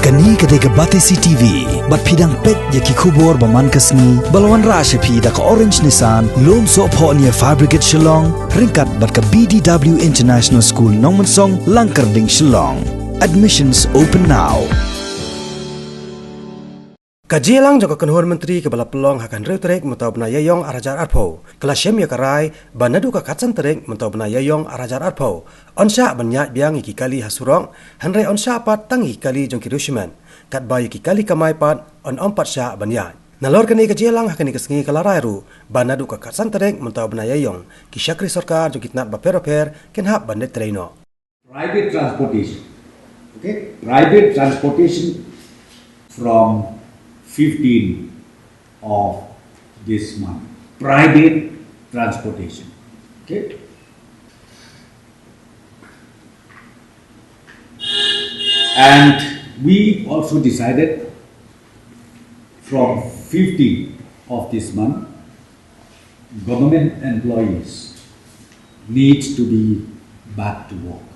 Kani kadega Batesi TV, bat pidang pet yaki kubor baman kasni, balawan rasha pi da ka Orange Nissan, lom so po niya Fire Brigade Shillong, ringkat bat ka BDW International School Nongmansong, Langkarding Shillong. Admissions open now. Kajilang joko kenhur menteri kebala pelong hakan reutrek mentau bena yayong arajar arpo. Kelasem ya karai banadu ka katsan terek mentau bena yayong arajar arpo. Onsha banyak biang iki kali hasurong, hanre onsha pat tangi kali jong kirushiman. Kat bayi iki kali kamai pat on ompat sya banyak. Nalor kani kajilang hakan ikasngi kalarai ru banadu ka katsan terek mentau bena yayong. Kisyakri sorkar jong kitnat baper-baper kenhap bandet traino. Private transportation. Okay? Private transportation from 15 of this month. Private transportation. Okay? And we also decided from 15 of this month, government employees need to be back to work.